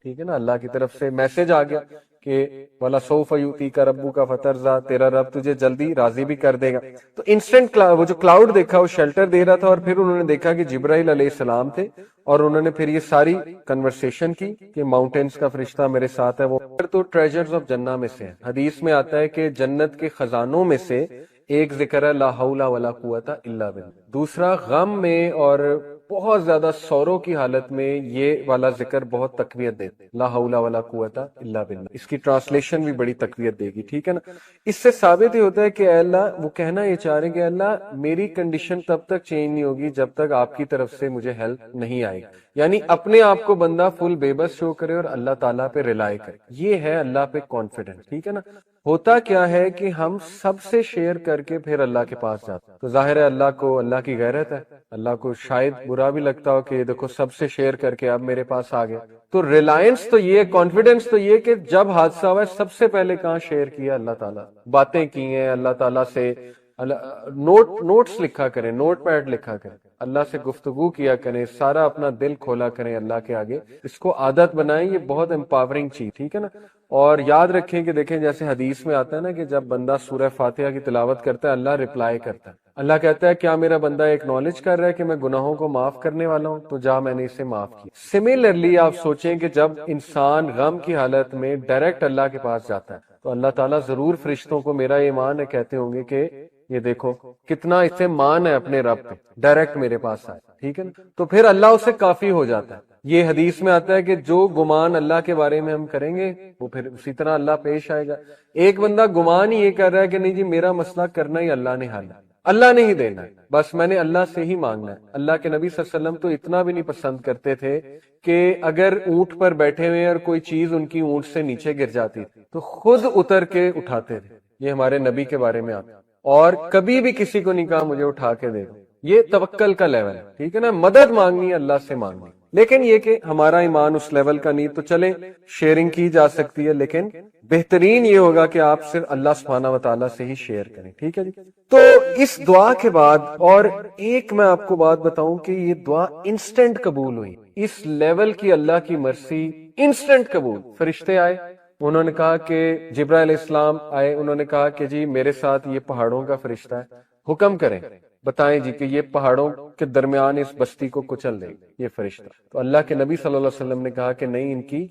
ٹھیک ہے نا، اللہ کی طرف سے میسج آ گیا کہ وَلَا سَوْفَ يُؤْتِيكَ رَبُّكَ فَتَرْضَىٰ، تیرا رب تجھے جلدی راضی بھی کر دے گا. تو انسٹنٹ وہ جو کلاؤڈ دیکھا وہ شیلٹر دے رہا تھا، اور پھر انہوں نے دیکھا کہ جبرائیل علیہ السلام تھے، اور انہوں نے پھر یہ ساری کنورسیشن کی کہ ماؤنٹینز کا فرشتہ میرے ساتھ ہے. وہ تو ٹریجرز آف جنہ میں سے ہے. حدیث میں آتا ہے کہ جنت کے خزانوں میں سے ایک ذکر ہے لا حول ولا قوت الا باللہ، دوسرا غم میں اور بہت زیادہ سوروں کی حالت میں یہ والا ذکر بہت تقویت دیتا ہے، لا حول ولا قوت الا باللہ. اس کی ٹرانسلیشن بھی بڑی تقویت دے گی. ٹھیک ہے نا، اس سے ثابت ہی ہوتا ہے کہ اے اللہ، وہ کہنا یہ چاہ رہے ہیں کہ اللہ میری کنڈیشن تب تک چینج نہیں ہوگی جب تک آپ کی طرف سے مجھے ہیلپ نہیں آئے گی. یعنی اپنے آپ کو بندہ فل بے بس شو کرے اور اللہ تعالیٰ پہ ریلائی کرے، یہ ہے اللہ پہ کانفیڈنس. ٹھیک ہے نا. ہوتا کیا ہے کہ ہم سب سے شیئر کر کے پھر اللہ کے پاس جاتے ہیں، تو ظاہر ہے اللہ کو، اللہ کی غیرت ہے، اللہ کو شاید برا بھی لگتا ہو کہ دیکھو سب سے شیئر کر کے اب میرے پاس آ گیا. تو ریلائنس تو یہ، کانفیڈنس تو یہ کہ جب حادثہ ہوا ہے سب سے پہلے کہاں شیئر کیا؟ اللہ تعالیٰ. باتیں کی ہیں اللہ تعالیٰ سے، نوٹس لکھا کریں، نوٹ پیڈ لکھا کریں، اللہ سے گفتگو کیا کریں، سارا اپنا دل کھولا کریں اللہ کے آگے. اس کو عادت بنائیں، یہ بہت امپاورنگ چیز. ٹھیک ہے نا. اور یاد رکھیں کہ دیکھیں جیسے حدیث میں آتا ہے نا کہ جب بندہ سورہ فاتحہ کی تلاوت کرتا ہے اللہ رپلائی کرتا ہے. اللہ کہتا ہے کیا میرا بندہ ایکنالج کر رہا ہے کہ میں گناہوں کو معاف کرنے والا ہوں؟ تو جا میں نے اسے معاف کیا. سملرلی آپ سوچیں کہ جب انسان غم کی حالت میں ڈائریکٹ اللہ کے پاس جاتا ہے تو اللہ تعالیٰ ضرور فرشتوں کو، میرا ایمان ہے، کہتے ہوں گے کہ یہ دیکھو کتنا اسے مان ہے اپنے رب پہ، ڈائریکٹ میرے پاس آئے. ٹھیک ہے نا. تو پھر اللہ اسے کافی ہو جاتا ہے. یہ حدیث میں آتا ہے کہ جو گمان اللہ کے بارے میں ہم کریں گے وہ پھر اسی طرح اللہ پیش آئے گا. ایک بندہ گمان ہی یہ کر رہا ہے کہ نہیں جی میرا مسئلہ کرنا ہی اللہ نے حل ہے، اللہ نے ہی دینا ہے، بس میں نے اللہ سے ہی مانگنا ہے. اللہ کے نبی صلی اللہ علیہ وسلم تو اتنا بھی نہیں پسند کرتے تھے کہ اگر اونٹ پر بیٹھے ہوئے اور کوئی چیز ان کی اونٹ سے نیچے گر جاتی تو خود اتر کے اٹھاتے تھے. یہ ہمارے نبی کے بارے میں آتا ہے. اور کبھی بھی کسی کو نہیں کہا مجھے اٹھا کے دے دو. یہ توکل کا لیول ہے. ٹھیک ہے نا. مدد مانگنی ہے اللہ سے مانگنی، لیکن یہ کہ ہمارا ایمان اس لیول کا نہیں. تو چلیں شیئرنگ کی جا سکتی ہے، لیکن بہترین یہ ہوگا کہ آپ صرف اللہ سبحانہ و تعالیٰ سے ہی شیئر کریں. ٹھیک ہے جی. تو اس دعا کے بعد اور ایک میں آپ کو بات بتاؤں کہ یہ دعا انسٹنٹ قبول ہوئی. اس لیول کی اللہ کی مرسی انسٹنٹ قبول. فرشتے آئے، انہوں نے کہا کہ جبرائیل علیہ السلام آئے، انہوں نے کہا کہ جی میرے ساتھ یہ پہاڑوں کا فرشتہ ہے، حکم کریں، بتائیں جی کہ یہ پہاڑوں کے درمیان اس بستی کو کچل دے یہ فرشتہ. تو اللہ کے نبی صلی اللہ علیہ وسلم نے کہا کہ نہیں، ان کی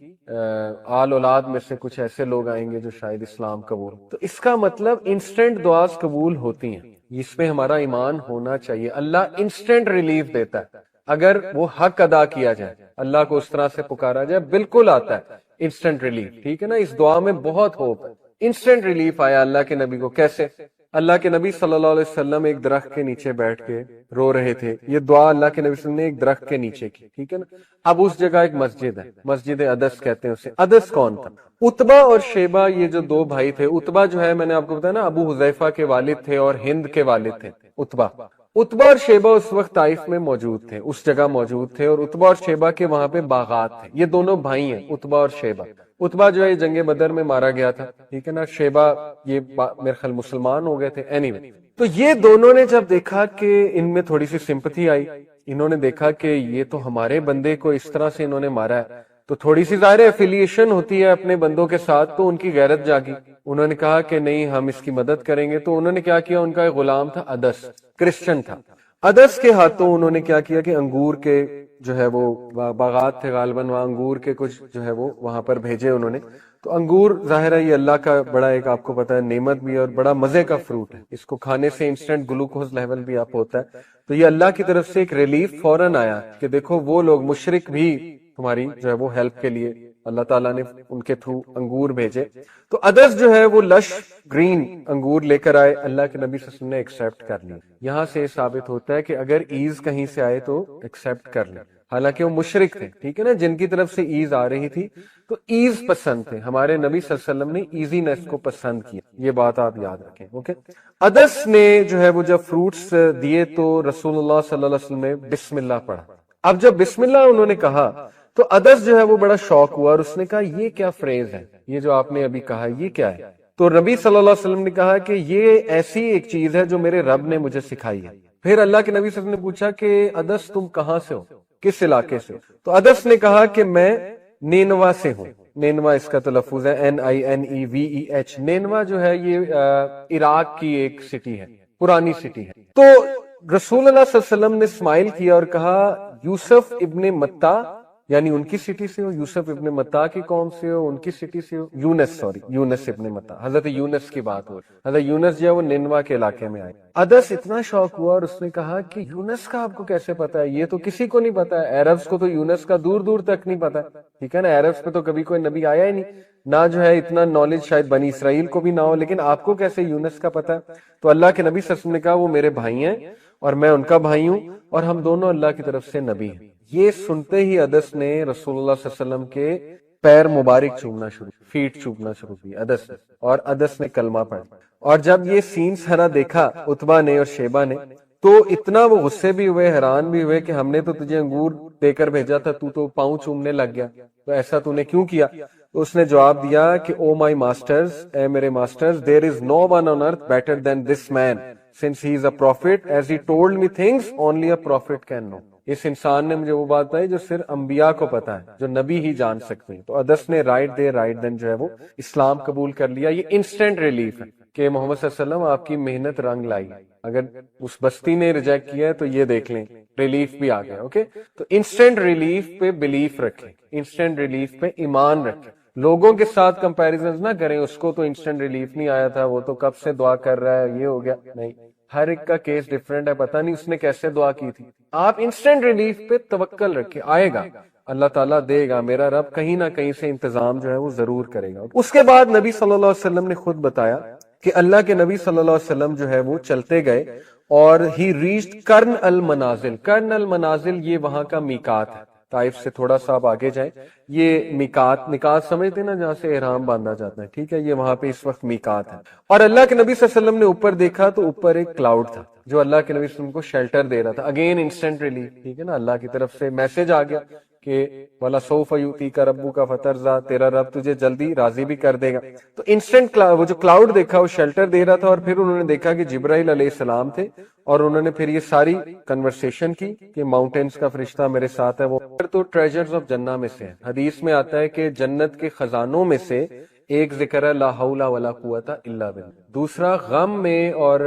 آل اولاد میں سے کچھ ایسے لوگ آئیں گے جو شاید اسلام قبول. تو اس کا مطلب انسٹنٹ دعاز قبول ہوتی ہیں. اس میں ہمارا ایمان ہونا چاہیے. اللہ انسٹنٹ ریلیف دیتا ہے اگر وہ حق ادا کیا جائے، اللہ کو اس طرح سے پکارا جائے، بالکل آتا ہے انسٹنٹ ریلیف. ٹھیک ہے نا. اس دعا میں بہت ہوپ ہے. انسٹنٹ ریلیف آیا اللہ کے نبی کو. کیسے؟ اللہ کے نبی صلی اللہ علیہ وسلم ایک درخت کے نیچے بیٹھ کے رو رہے تھے. یہ دعا اللہ کے نبی صلی اللہ علیہ وسلم نے ایک درخت کے نیچے کی. ٹھیک ہے نا. اب اس جگہ ایک مسجد ہے، مسجد عدس کہتے ہیں اسے. عدس کون تھا؟ اتبا اور شیبہ، یہ جو دو بھائی تھے. اتبا جو ہے میں نے آپ کو بتایا نا ابو حذیفہ کے والد تھے اور ہند کے والد تھے اتبا. اتبا اور شیبہ اس وقت طائف میں موجود تھے، اس جگہ موجود تھے، اور اتبا اور شیبہ کے وہاں پہ باغات تھے. یہ دونوں بھائی ہیں اتبا اور شیبہ. اتبا جو ہے جنگ بدر میں مارا گیا تھا. ٹھیک ہے نا. شیبہ یہ میرے خیال مسلمان ہو گئے تھے. اینیوے تو یہ دونوں نے جب دیکھا کہ ان میں تھوڑی سی سمپتھی آئی، انہوں نے دیکھا کہ یہ تو ہمارے بندے کو اس طرح سے انہوں نے مارا ہے، تو تھوڑی سی ظاہر ایفیلیشن ہوتی ہے اپنے بندوں کے ساتھ، تو ان کی غیرت جاگی. انہوں نے کہا کہ نہیں ہم اس کی مدد کریں گے. تو انہوں نے کیا کیا؟ ان کا ایک غلام تھا عدس، کرسچن تھا. عدس کے ہاتھوں انہوں نے کیا کیا کہ انگور کے جو ہے وہ باغات تھے غالباً، وہاں انگور کے کچھ جو ہے وہ وہاں پر بھیجے انہوں نے. تو انگور ظاہر ہے یہ اللہ کا بڑا ایک آپ کو پتا ہے نعمت بھی ہے اور بڑا مزے کا فروٹ ہے. اس کو کھانے سے انسٹنٹ گلوکوز لیول بھی آپ ہوتا ہے. تو یہ اللہ کی طرف سے ایک ریلیف فوراً آیا کہ دیکھو وہ لوگ مشرک بھی تمہاری جو ہے وہ ہیلپ کے لیے اللہ تعالیٰ نے ان کے تھرو انگور بھیجے. تو عدس جو ہے وہ لش گرین انگور لے کر آئے. اللہ کے نبی صلی اللہ علیہ وسلم نے ایکسیپٹ کر لیا. یہاں سے ثابت ہوتا ہے کہ اگر ایز کہیں سے آئے تو ایکسیپٹ کر لیں. حالانکہ وہ مشرک تھے. ٹھیک ہے نا. جن کی طرف سے ایز آ رہی تھی تو ایز پسند تھے. ہمارے نبی صلی اللہ علیہ وسلم نے ایزینس کو پسند کیا. یہ بات آپ یاد رکھیں. اوکے. عدس نے جو ہے وہ جب فروٹس دیے تو رسول اللہ صلی اللہ علیہ وسلم نے بسم اللہ پڑھا. اب جب بسم اللہ انہوں نے کہا تو عدس جو ہے وہ بڑا شوق ہوا اور اس نے کہا یہ کیا فریز ہے، یہ جو آپ نے ابھی کہا یہ کیا ہے؟ تو نبی صلی اللہ علیہ وسلم نے کہا کہ یہ ایسی ایک چیز ہے جو میرے رب نے مجھے سکھائی ہے. پھر اللہ کے نبی صلی اللہ علیہ وسلم نے پوچھا کہ عدس تم کہاں سے ہو، کس علاقے سے؟ تو عدس نے کہا کہ میں نینوا سے ہوں. نینوا اس کا تلفظ ہے NINEVEH. نینوا جو ہے یہ عراق کی ایک سٹی ہے, پرانی سٹی ہے. تو رسول اللہ صلی اللہ علیہ وسلم نے اسمائل کیا اور کہا یوسف ابن متا, یعنی ان کی سٹی سے ہو, یوسف ابن متا کی قوم سے ہو, ان کی سٹی سے ہو, یونس ابن متا, حضرت یونس کی بات ہو. حضرت یونس جو ہے وہ نینوا کے علاقے میں آئے. ادس اتنا شوق ہوا اور اس نے کہا کہ یونس کا آپ کو کیسے پتا ہے, یہ تو کسی کو نہیں پتا ہے, عربز کو تو یونس کا دور دور تک نہیں پتا, ٹھیک ہے نا, عربز پہ تو کبھی کوئی نبی آیا ہی نہیں, نہ جو ہے اتنا نالج شاید بنی اسرائیل کو بھی نہ ہو, لیکن آپ کو کیسے یونس کا پتا ہے؟ تو اللہ کے نبی صلی اللہ علیہ وسلم نے کہا وہ میرے بھائی ہیں اور میں ان کا بھائی ہوں, اور ہم دونوں اللہ کی طرف سے نبی ہیں. یہ سنتے ہی ادس نے رسول اللہ صلی اللہ علیہ وسلم کے پیر مبارک چومنا شروع, فیٹ چومنا شروع کی ادس نے, اور ادس نے کلمہ پڑھا. اور جب یہ سین سارا دیکھا عتبہ نے اور شیبہ نے, تو اتنا وہ غصے بھی ہوئے, حیران بھی ہوئے کہ ہم نے تو تجھے انگور دے کر بھیجا تھا, تو پاؤں چومنے لگ گیا, تو ایسا تو نے کیوں کیا؟ تو اس نے جواب دیا کہ او مائی ماسٹرز, اے میرے masters, there is no one on earth better than this man since he is a prophet, as he told me things only a prophet can know. اس انسان نے مجھے وہ بات بتائی جو صرف انبیاء کو پتا ہے, جو نبی ہی جان سکتے ہیں. تو ادس نے رائٹ دین جو ہے وہ اسلام قبول کر لیا. یہ انسٹنٹ ریلیف ہے کہ محمد صلی اللہ علیہ وسلم آپ کی محنت رنگ لائی. اگر اس بستی نے ریجیکٹ کیا ہے تو یہ دیکھ لیں, ریلیف بھی آ گیا. اوکے, تو انسٹنٹ ریلیف پہ بلیف رکھیں, انسٹنٹ ریلیف پہ ایمان رکھیں. لوگوں کے ساتھ کمپیریزنز نہ کریں, اس کو تو انسٹنٹ ریلیف نہیں آیا تھا, وہ تو کب سے دعا کر رہا ہے, یہ ہو گیا. نہیں, ہر ایک کا کیس ڈیفرنٹ ہے, پتہ نہیں اس نے کیسے دعا کی تھی. آپ انسٹنٹ ریلیف پہ توکل رکھیں, آئے گا, اللہ تعالیٰ دے گا, میرا رب کہیں نہ کہیں سے انتظام جو ہے وہ ضرور کرے گا. اس کے بعد نبی صلی اللہ علیہ وسلم نے خود بتایا کہ اللہ کے نبی صلی اللہ علیہ وسلم جو ہے وہ چلتے گئے اور ہی ریچڈ کرن المنازل. کرن المنازل یہ وہاں کا میقات ہے, طائف سے تھوڑا سا آپ آگے جائیں, یہ میقات سمجھتے نا, جہاں سے احرام باندھا جاتا ہے, ٹھیک ہے, یہ وہاں پہ اس وقت میقات ہے. اور اللہ کے نبی صلی اللہ علیہ وسلم نے اوپر دیکھا تو اوپر ایک کلاؤڈ تھا جو اللہ کے نبی صلی اللہ علیہ وسلم کو شیلٹر دے رہا تھا. اگین انسٹنٹ ریلیف, ٹھیک ہے نا, اللہ کی طرف سے میسج آ گیا کہ وَلَسَوْفَ يُؤْتِيكَ رَبُّكَ فَتَرْضَىٰ, تیرا رب تجھے جلدی راضی بھی کر دے گا. تو انسٹنٹ وہ جو کلاؤڈ دیکھا وہ شیلٹر دے رہا تھا, اور پھر انہوں نے دیکھا کہ جبرائیل علیہ السلام تھے, اور انہوں نے پھر یہ ساری کنورسیشن کی کہ ماؤنٹینز کا فرشتہ میرے ساتھ ہے. وہ تو ٹریجرز آف جنہ میں سے ہے, حدیث میں آتا ہے کہ جنت کے خزانوں میں سے ایک ذکر ہے لا حول ولا قوت الا باللہ, دوسرا غم میں اور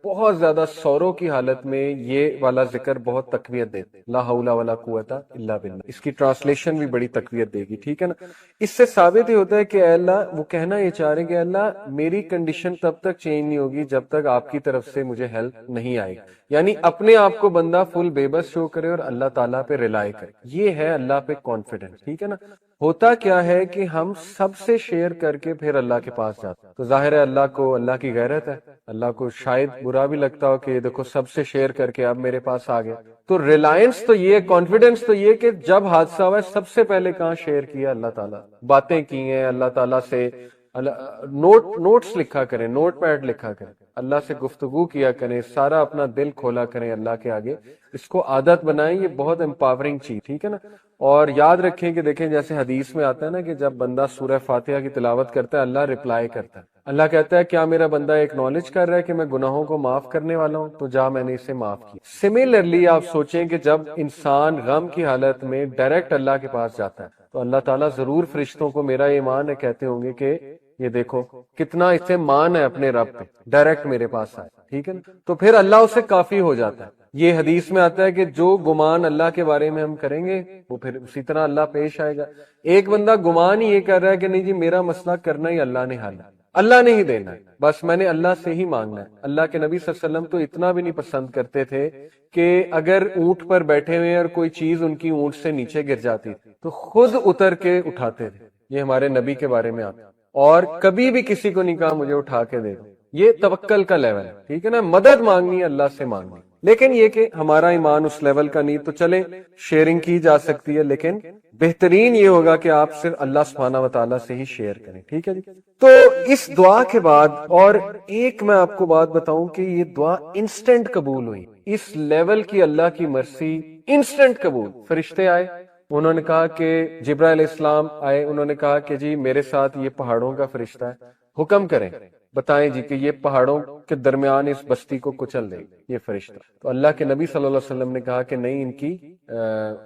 بہت زیادہ سوروں کی حالت میں یہ والا ذکر بہت تقویت دیتا ہے, لا حول ولا قوت الا باللہ. اس کی ٹرانسلیشن بھی بڑی تقویت دے گی, ٹھیک ہے نا. اس سے ثابت یہ ہوتا ہے کہ اے اللہ, وہ کہنا یہ چاہ رہے ہیں کہ اللہ میری کنڈیشن تب تک چینج نہیں ہوگی جب تک آپ کی طرف سے مجھے ہیلپ نہیں آئے. یعنی اپنے آپ کو بندہ فل بے بس شو کرے اور اللہ تعالیٰ پہ ریلائی کرے, یہ ہے اللہ پہ کانفیڈنس, ٹھیک ہے نا. ہوتا کیا ہے کہ ہم سب سے شیئر کر کے پھر اللہ کے پاس جاتے, تو ظاہر ہے اللہ کو, اللہ کی غیرت ہے, اللہ کو شاید برا بھی لگتا ہو کہ دیکھو سب سے شیئر کر کے اب میرے پاس آ گیا. تو ریلائنس تو یہ, کانفیڈنس تو یہ کہ جب حادثہ ہوا ہے سب سے پہلے کہاں شیئر کیا, اللہ تعالیٰ, باتیں کی ہیں اللہ تعالیٰ سے, نوٹس لکھا کریں, نوٹ پیڈ لکھا کریں, اللہ سے گفتگو کیا کریں, سارا اپنا دل کھولا کریں اللہ کے آگے, اس کو عادت بنائیں, یہ بہت امپاورنگ چیز, ٹھیک ہے نا. اور یاد رکھیں کہ دیکھیں جیسے حدیث میں آتا ہے نا کہ جب بندہ سورہ فاتحہ کی تلاوت کرتا ہے اللہ رپلائی کرتا ہے, اللہ کہتا ہے کیا میرا بندہ ایکنالج کر رہا ہے کہ میں گناہوں کو معاف کرنے والا ہوں, تو جا میں نے اسے معاف کیا. سملرلی آپ سوچیں کہ جب انسان غم کی حالت میں ڈائریکٹ اللہ کے پاس جاتا ہے تو اللہ تعالیٰ ضرور فرشتوں کو, میرا ایمان ہے, کہتے ہوں گے کہ یہ دیکھو کتنا اسے مان ہے اپنے رب پہ, ڈائریکٹ میرے پاس آئے, ٹھیک ہے نا. تو پھر اللہ اسے کافی ہو جاتا ہے. یہ حدیث میں آتا ہے کہ جو گمان اللہ کے بارے میں ہم کریں گے وہ پھر اسی طرح اللہ پیش آئے گا. ایک بندہ گمان ہی یہ کر رہا ہے کہ نہیں جی میرا مسئلہ کرنا ہی اللہ نے حل ہے, اللہ نے ہی دینا ہے, بس میں نے اللہ سے ہی مانگنا ہے. اللہ کے نبی صلی اللہ علیہ وسلم تو اتنا بھی نہیں پسند کرتے تھے کہ اگر اونٹ پر بیٹھے ہوئے اور کوئی چیز ان کی اونٹ سے نیچے گر جاتی تو خود اتر کے اٹھاتے تھے. یہ ہمارے نبی کے بارے میں آتا, اور کبھی بھی کسی کو نہیں کہا مجھے اٹھا کے دے دو. یہ توکل کا لیول ہے, ٹھیک ہے نا, مدد مانگنی ہے اللہ سے مانگنی. لیکن یہ کہ ہمارا ایمان اس لیول کا نہیں, تو چلیں شیئرنگ کی جا سکتی ہے, لیکن بہترین یہ ہوگا کہ آپ صرف اللہ سبحانہ و تعالیٰ سے ہی شیئر کریں, ٹھیک ہے جی. تو اس دعا کے بعد اور ایک میں آپ کو بات بتاؤں کہ یہ دعا انسٹنٹ قبول ہوئی, اس لیول کی اللہ کی مرسی انسٹنٹ قبول. فرشتے آئے, انہوں نے کہا کہ جبرائیل علیہ السلام آئے, انہوں نے کہا کہ جی میرے ساتھ یہ پہاڑوں کا فرشتہ ہے, حکم کریں. بتائیں جی کہ یہ پہاڑوں کے درمیان اس بستی کو کچل دے یہ فرشتہ. تو اللہ کے نبی صلی اللہ علیہ وسلم نے کہا کہ نہیں، ان کی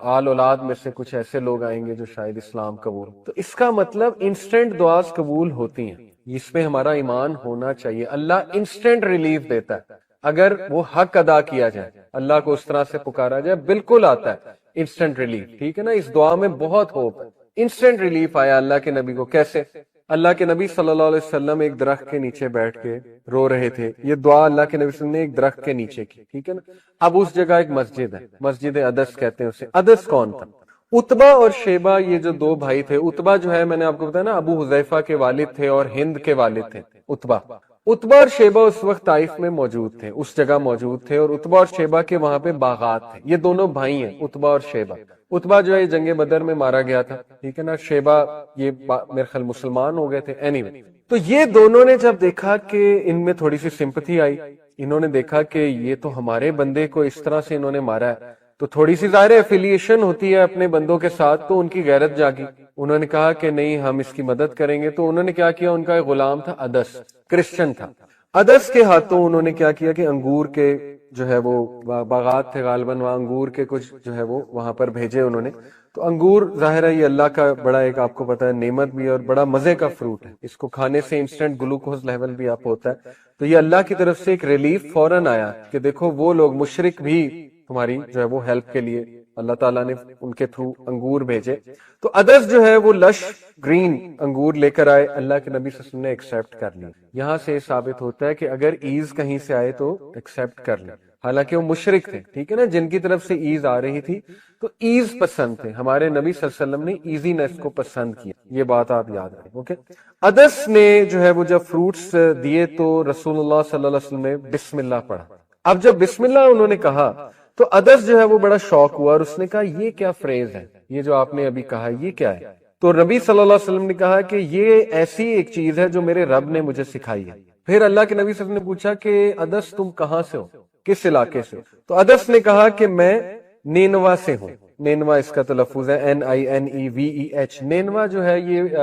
آل اولاد میں سے کچھ ایسے لوگ آئیں گے جو شاید اسلام قبول. تو اس کا مطلب انسٹنٹ دعاز قبول ہوتی ہیں، اس پہ ہمارا ایمان ہونا چاہیے. اللہ انسٹنٹ ریلیف دیتا ہے اگر وہ حق ادا کیا جائے، اللہ کو اس طرح سے پکارا جائے، بالکل آتا ہے انسٹنٹ ریلیف. ٹھیک ہے نا، اس دعا میں بہت ہوپ ہے. انسٹنٹ ریلیف آیا اللہ کے نبی کو. کیسے؟ اللہ کے نبی صلی اللہ علیہ وسلم ایک درخت کے نیچے بیٹھ کے رو رہے تھے. یہ دعا اللہ کے نبی صلی اللہ علیہ وسلم نے ایک درخت کے نیچے کی. ٹھیک ہے نا. اب اس جگہ ایک مسجد ہے، مسجد عدس کہتے ہیں اسے. عدس کون تھا؟ اتبا اور شیبہ، یہ جو دو بھائی تھے. اتبا جو ہے، میں نے آپ کو بتایا نا، ابو حذیفہ کے والد تھے اور ہند کے والد تھے اتبا. اتبا اور شیبہ اس وقت طائف میں موجود تھے، اس جگہ موجود تھے، اور اتبا اور شیبہ کے وہاں پہ باغات تھے. یہ دونوں بھائی ہیں، اتبا اور شیبہ. اتبا جو ہے جنگ بدر میں مارا گیا تھا. ٹھیک ہے نا. شیبہ یہ میرے خیال مسلمان ہو گئے تھے. anyway، تو یہ دونوں نے جب دیکھا کہ ان میں تھوڑی سی سمپتھی آئی، انہوں نے دیکھا کہ یہ تو ہمارے بندے کو اس طرح سے انہوں نے مارا ہے، تو تھوڑی سی ظاہر ایفیلیشن ہوتی ہے اپنے بندوں کے ساتھ، تو ان کی غیرت جاگی. انہوں نے کہا کہ نہیں، ہم اس کی مدد کریں گے. تو انہوں نے کیا کیا، ان کا ایک غلام تھا عدس، کرسچن تھا. عدس کے ہاتھوں انہوں نے کیا کیا کہ انگور کے جو ہے وہ باغات تھے غالباً، وہاں انگور کے کچھ جو ہے وہ وہاں پر بھیجے انہوں نے. تو انگور ظاہر ہے یہ اللہ کا بڑا ایک، آپ کو پتا ہے، نعمت بھی ہے اور بڑا مزے کا فروٹ ہے. اس کو کھانے سے انسٹنٹ گلوکوز لیول بھی آپ ہوتا ہے. تو یہ اللہ کی طرف سے ایک ریلیف فوراً آیا کہ دیکھو وہ لوگ مشرک بھی تمہاری جو ہے وہ ہیلپ کے لیے اللہ تعالیٰ نے ان کے تھرو انگور بھیجے. تو عدس جو ہے وہ لش گرین انگور لے کر آئے. اللہ کے نبی صلی اللہ علیہ وسلم نے ایکسیپٹ کر لی. یہاں سے یہ ثابت ہوتا ہے کہ اگر ایز کہیں سے آئے تو ایکسیپٹ کر لیں. حالانکہ وہ مشرک تھے، ٹھیک ہے نا، جن کی طرف سے ایز آ رہی تھی، تو ایز پسند تھے. ہمارے نبی صلی اللہ علیہ وسلم نے ایزینس کو پسند کیا. یہ بات آپ یاد رکھیں. اوکے. عدس نے جو ہے وہ جب فروٹس دیے تو رسول اللہ صلی اللہ علیہ وسلم نے بسم اللہ پڑھا. اب جب بسم اللہ انہوں نے کہا تو عدس جو ہے وہ بڑا شوق ہوا اور اس نے کہا یہ کیا فریز ہے، یہ جو آپ نے ابھی کہا یہ کیا ہے؟ تو نبی صلی اللہ علیہ وسلم نے کہا کہ یہ ایسی ایک چیز ہے جو میرے رب نے مجھے سکھائی ہے. پھر اللہ کے نبی صلی اللہ علیہ وسلم نے پوچھا کہ عدس تم کہاں سے ہو، کس علاقے سے؟ تو عدس نے کہا کہ میں نینوا سے ہوں. نینوا اس کا تلفظ ہے NINEVEH. نینوا جو ہے یہ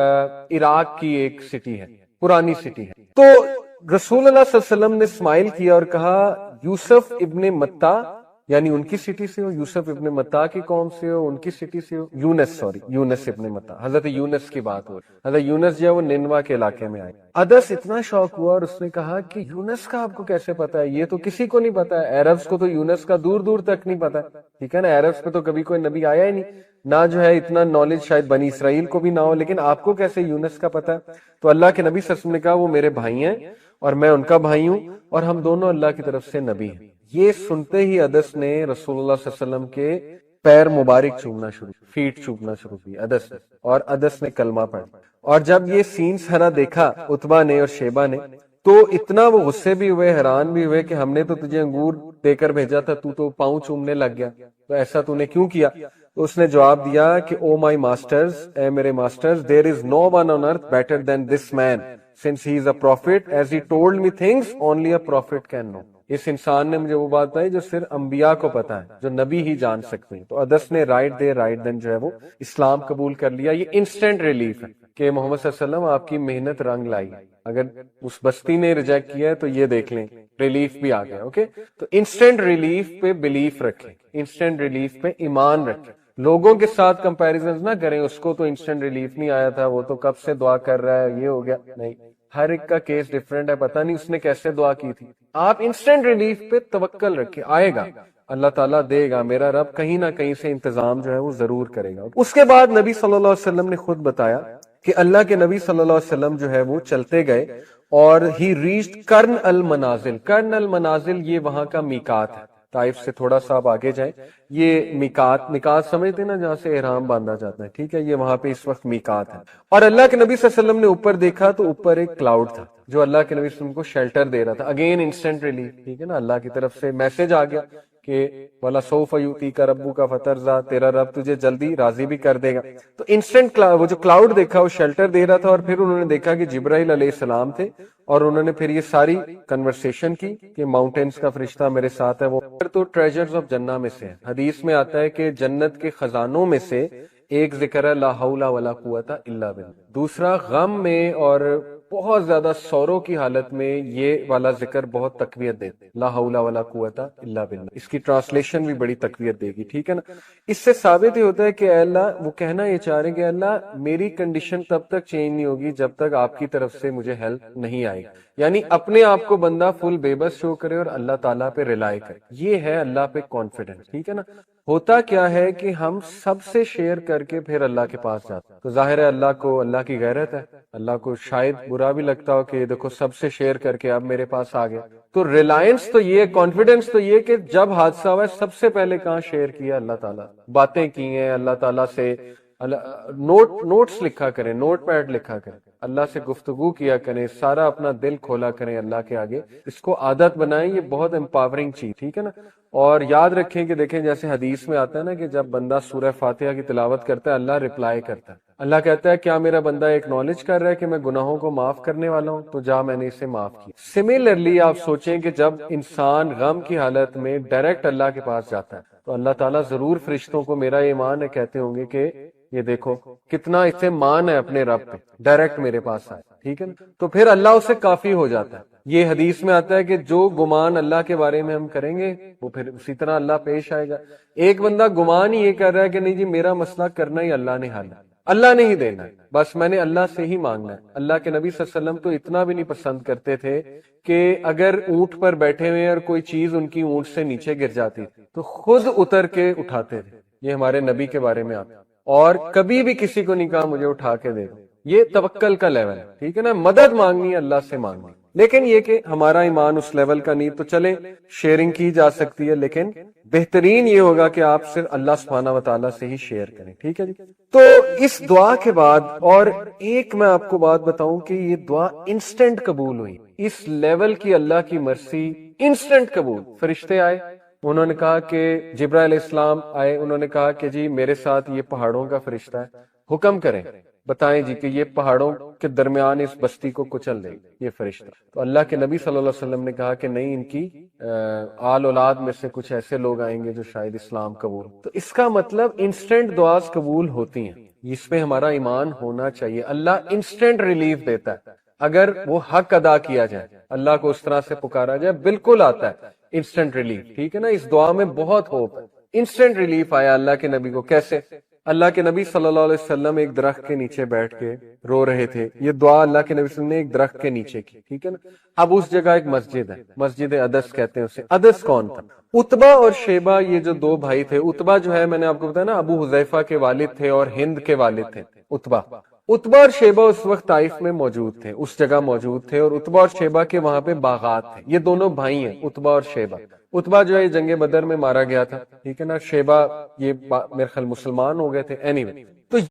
عراق کی ایک سٹی ہے، پرانی سٹی ہے. تو رسول اللہ صلی اللہ علیہ وسلم نے اسمائل کیا اور کہا یوسف ابن متا، یعنی ان کی سٹی سے ہو. یوسف ابن متا کی قوم سے ہو، ان کی سٹی سے ہو. یونس ابن متا، حضرت یونس کی بات ہو. حضرت یونس جو ہے وہ نینوا کے علاقے میں آئے. عدس اتنا شوق ہوا اور اس نے کہا کہ یونس کا آپ کو کیسے پتا ہے؟ یہ تو کسی کو نہیں پتا ہے. عربز کو تو یونس کا دور دور تک نہیں پتا. ٹھیک ہے نا. عربز پہ تو کبھی کوئی نبی آیا ہی نہیں، نہ جو ہے اتنا نالج شاید بنی اسرائیل کو بھی نہ ہو، لیکن آپ کو کیسے یونس کا پتا ہے؟ تو اللہ کے نبی صلی اللہ علیہ وسلم نے کہا وہ میرے بھائی ہیں اور میں ان کا بھائی ہوں اور ہم دونوں اللہ کی طرف سے نبی ہیں. یہ سنتے ہی عدس نے رسول اللہ صلی اللہ علیہ وسلم کے پیر مبارک چومنا شروع، فیٹ چومنا شروع کی عدس نے، اور عدس نے کلمہ پڑھا. اور جب یہ سین سارا دیکھا اتبا نے اور شیبہ نے، تو اتنا وہ غصے بھی ہوئے، حیران بھی ہوئے کہ ہم نے تو تجھے انگور دے کر بھیجا تھا، تو پاؤں چومنے لگ گیا، تو ایسا تو نے کیوں کیا؟ تو اس نے جواب دیا کہ او مائی ماسٹرز، اے میرے masters, there is no one on earth better than this man since he is a prophet as he told me things only a prophet can know. اس انسان نے مجھے وہ بات بتائی جو صرف انبیاء کو پتا ہے، جو نبی ہی جان سکتے ہیں. تو عدس نے رائٹ دین جو ہے وہ اسلام قبول کر لیا. یہ انسٹنٹ ریلیف ہے کہ محمد صلی اللہ علیہ وسلم آپ کی محنت رنگ لائی. اگر اس بستی نے ریجیکٹ کیا ہے تو یہ دیکھ لیں ریلیف بھی آ گیا. اوکے. تو انسٹنٹ ریلیف پہ بلیف رکھیں، انسٹنٹ ریلیف پہ ایمان رکھیں. لوگوں کے ساتھ کمپیریزن نہ کریں، اس کو تو انسٹنٹ ریلیف نہیں آیا تھا، وہ تو کب سے دعا کر رہا ہے، یہ ہو گیا. نہیں، ہر ایک کا کیس ڈیفرنٹ ہے، پتہ نہیں اس نے کیسے دعا کی تھی. آپ انسٹنٹ ریلیف پہ توکل رکھیں، آئے گا، اللہ تعالیٰ دے گا. میرا رب کہیں نہ کہیں سے انتظام جو ہے وہ ضرور کرے گا. اس کے بعد نبی صلی اللہ علیہ وسلم نے خود بتایا کہ اللہ کے نبی صلی اللہ علیہ وسلم جو ہے وہ چلتے گئے اور ہی ریچڈ کرن المنازل. کرن المنازل یہ وہاں کا میقات ہے. طائف سے تھوڑا سا آپ آگے جائیں، یہ میقات سمجھتے نا جہاں سے احرام باندھا جاتا ہے. ٹھیک ہے. یہ وہاں پہ اس وقت میقات ہے. اور اللہ کے نبی صلی اللہ علیہ وسلم نے اوپر دیکھا تو اوپر ایک کلاؤڈ تھا جو اللہ کے نبی صلی اللہ علیہ وسلم کو شیلٹر دے رہا تھا. Again instant relief. ٹھیک ہے نا. اللہ کی طرف سے میسج آ گیا کہ وَلَسَوْفَ يُؤْتِيكَ رَبُّكَ فَتَرْضَىٰ، تیرا رب تجھے جلدی راضی بھی کر دے گا. تو انسٹنٹ وہ جو کلاؤڈ دیکھا وہ شیلٹر دے رہا تھا. اور پھر انہوں نے دیکھا کہ جبرائیل علیہ السلام تھے اور انہوں نے پھر یہ ساری کنورسیشن کی کہ ماؤنٹینز کا فرشتہ میرے ساتھ ہے. وہ تو ٹریجرز آف جنہ میں سے ہے. حدیث میں آتا ہے کہ جنت کے خزانوں میں سے ایک ذکر ہے لا حول ولا قوت الا باللہ، دوسرا غم میں اور بہت زیادہ سوروں کی حالت میں یہ والا ذکر بہت تقویت دیتے، لا حول ولا قوت الا باللہ، اس کی ٹرانسلیشن بھی بڑی تقویت دے گی، ٹھیک ہے نا۔ اس سے ثابت ہی ہوتا ہے کہ اے اللہ، وہ کہنا یہ چاہ رہے ہیں کہ اللہ میری کنڈیشن تب تک چینج نہیں ہوگی جب تک آپ کی طرف سے مجھے ہیلپ نہیں آئے گی، یعنی اپنے آپ کو بندہ فل بے بس شو کرے اور اللہ تعالیٰ پہ ریلائی کرے، یہ ہے اللہ پہ کانفیڈنس، ٹھیک ہے نا۔ ہوتا کیا ہے کہ ہم سب سے شیئر کر کے پھر اللہ کے پاس جاتے ہیں، تو ظاہر ہے اللہ کو، اللہ کی غیرت ہے، اللہ کو شاید برا بھی لگتا ہو کہ دیکھو سب سے شیئر کر کے اب میرے پاس آ گیا۔ تو ریلائنس تو یہ، کانفیڈنس تو یہ کہ جب حادثہ ہوا ہے سب سے پہلے کہاں شیئر کیا؟ اللہ تعالیٰ، باتیں کی ہیں اللہ تعالیٰ سے، نوٹس لکھا کریں، نوٹ پیڈ لکھا کریں، اللہ سے گفتگو کیا کریں، سارا اپنا دل کھولا کریں اللہ کے آگے، اس کو عادت بنائیں، یہ بہت امپاورنگ چیز، ٹھیک ہے نا۔ اور یاد رکھیں کہ دیکھیں جیسے حدیث میں آتا ہے نا کہ جب بندہ سورہ فاتحہ کی تلاوت کرتا ہے اللہ رپلائی کرتا ہے، اللہ کہتا ہے کیا میرا بندہ ایکنالج کر رہا ہے کہ میں گناہوں کو معاف کرنے والا ہوں، تو جا میں نے اسے معاف کیا۔ سملرلی آپ سوچیں کہ جب انسان غم کی حالت میں ڈائریکٹ اللہ کے پاس جاتا ہے تو اللہ تعالیٰ ضرور فرشتوں کو، میرا ایمان ہے، کہتے ہوں گے کہ یہ دیکھو کتنا اسے مان ہے اپنے رب پہ، ڈائریکٹ میرے پاس آئے، ٹھیک ہے نا۔ تو پھر اللہ اسے کافی ہو جاتا ہے۔ یہ حدیث میں آتا ہے کہ جو گمان اللہ کے بارے میں ہم کریں گے وہ پھر اسی طرح اللہ پیش آئے گا۔ ایک بندہ گمان ہی یہ کر رہا ہے کہ نہیں جی میرا مسئلہ کرنا ہی اللہ نے حل ہے، اللہ نے ہی دینا ہے، بس میں نے اللہ سے ہی مانگنا ہے۔ اللہ کے نبی صلی اللہ علیہ وسلم تو اتنا بھی نہیں پسند کرتے تھے کہ اگر اونٹ پر بیٹھے ہوئے اور کوئی چیز ان کی اونٹ سے نیچے گر جاتی تو خود اتر کے اٹھاتے تھے، یہ ہمارے نبی کے بارے میں آتا، اور کبھی بھی کسی کو نہیں کہا مجھے اٹھا کے دے دو، یہ توکل کا لیول ہے، ٹھیک ہے نا۔ مدد مانگنی ہے اللہ سے مانگنی، لیکن یہ کہ ہمارا ایمان اس لیول کا نہیں، تو چلے شیئرنگ کی جا سکتی ہے، لیکن بہترین یہ ہوگا کہ آپ صرف اللہ سبحانہ و تعالیٰ سے ہی شیئر کریں، ٹھیک ہے جی۔ تو اس دعا کے بعد اور ایک میں آپ کو بات بتاؤں کہ یہ دعا انسٹنٹ قبول ہوئی، اس لیول کی اللہ کی مرسی انسٹنٹ قبول۔ فرشتے آئے، انہوں نے کہا کہ جبرائیل علیہ السلام آئے، انہوں نے کہا کہ جی میرے ساتھ یہ پہاڑوں کا فرشتہ ہے، حکم کریں، بتائیں جی کہ یہ پہاڑوں کے درمیان اس بستی کو کچل دے یہ فرشتہ۔ تو اللہ کے نبی صلی اللہ علیہ وسلم نے کہا کہ نہیں، ان کی آل اولاد میں سے کچھ ایسے لوگ آئیں گے جو شاید اسلام قبول۔ تو اس کا مطلب انسٹنٹ دعاز قبول ہوتی ہیں، اس پہ ہمارا ایمان ہونا چاہیے۔ اللہ انسٹنٹ ریلیف دیتا ہے اگر وہ حق ادا کیا جائے، اللہ کو اس طرح سے پکارا جائے، بالکل آتا ہے انسٹنٹ ریلیف، ٹھیک ہے نا۔ اس دعا میں بہت ہوپ ہے۔ انسٹنٹ ریلیف آیا اللہ کے نبی کو، کیسے؟ اللہ کے نبی صلی اللہ علیہ وسلم ایک درخت کے نیچے بیٹھ کے رو رہے تھے، یہ دعا اللہ کے نبی صلی اللہ علیہ وسلم نے ایک درخت کے نیچے کی، ٹھیک ہے نا۔ اب اس جگہ ایک مسجد ہے، مسجد عدس کہتے ہیں اسے۔ عدس کون تھا؟ عتبہ اور شیبہ، یہ جو دو بھائی تھے۔ عتبہ جو ہے میں نے آپ کو بتایا نا ابو حذیفہ کے والد تھے اور ہند کے والد تھے عتبہ۔ عتبہ اور شیبہ اس وقت طائف میں موجود تھے، اس جگہ موجود تھے، اور عتبہ اور شیبہ کے وہاں پہ باغات تھے۔ یہ دونوں بھائی ہیں عتبہ اور شیبہ۔ عتبہ جو ہے جنگ بدر میں مارا گیا تھا، ٹھیک ہے نا۔ شیبہ یہ میرے خیال مسلمان ہو گئے تھے، اینی وے۔ تو